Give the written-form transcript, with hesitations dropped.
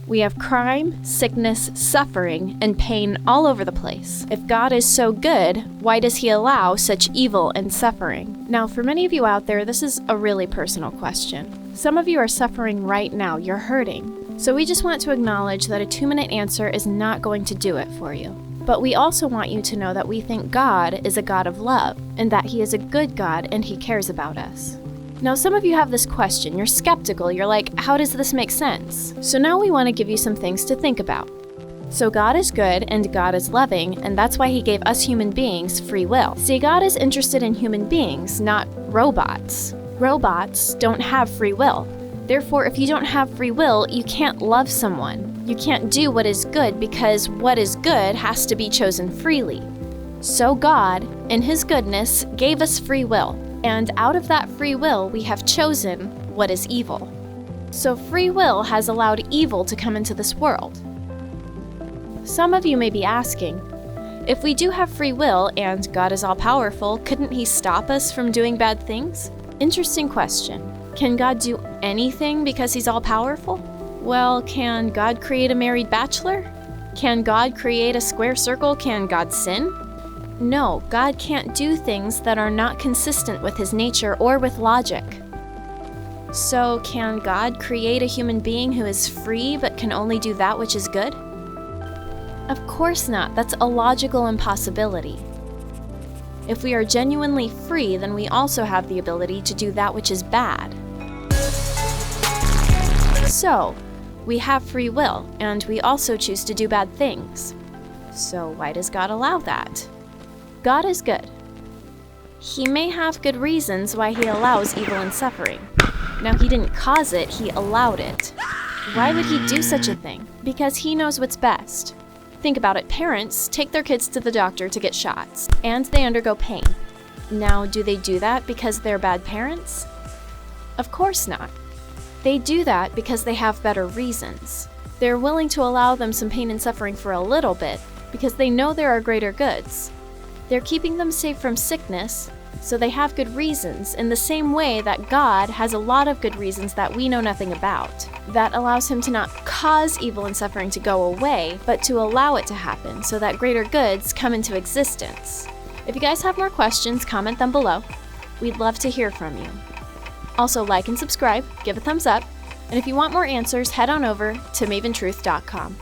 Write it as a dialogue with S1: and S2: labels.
S1: We have crime, sickness, suffering, and pain all over the place. If God is so good, why does he allow such evil and suffering? Now, for many of you out there, this is a really personal question. Some of you are suffering right now. You're hurting. So we just want to acknowledge that a 2-minute answer is not going to do it for you. But we also want you to know that we think God is a God of love, and that he is a good God and he cares about us. Now, some of you have this question. You're skeptical. You're like, how does this make sense? So now we want to give you some things to think about. So God is good and God is loving, and that's why he gave us human beings free will. See, God is interested in human beings, not robots. Robots don't have free will. Therefore, if you don't have free will, you can't love someone. You can't do what is good because what is good has to be chosen freely. So God, in his goodness, gave us free will. And out of that free will, we have chosen what is evil. So free will has allowed evil to come into this world. Some of you may be asking, if we do have free will and God is all-powerful, couldn't he stop us from doing bad things? Interesting question. Can God do anything because he's all-powerful? Well, can God create a married bachelor? Can God create a square circle? Can God sin? No, God can't do things that are not consistent with his nature or with logic. So, can God create a human being who is free but can only do that which is good? Of course not. That's a logical impossibility. If we are genuinely free, then we also have the ability to do that which is bad. So, we have free will, and we also choose to do bad things. So, why does God allow that? God is good. He may have good reasons why he allows evil and suffering. Now, he didn't cause it, he allowed it. Why would he do such a thing? Because he knows what's best. Think about it. Parents take their kids to the doctor to get shots, and they undergo pain. Now, do they do that because they're bad parents? Of course not. They do that because they have better reasons. They're willing to allow them some pain and suffering for a little bit because they know there are greater goods. They're keeping them safe from sickness, so they have good reasons, in the same way that God has a lot of good reasons that we know nothing about. That allows him to not cause evil and suffering to go away, but to allow it to happen, so that greater goods come into existence. If you guys have more questions, comment them below. We'd love to hear from you. Also, like and subscribe, give a thumbs up, and if you want more answers, head on over to maventruth.com.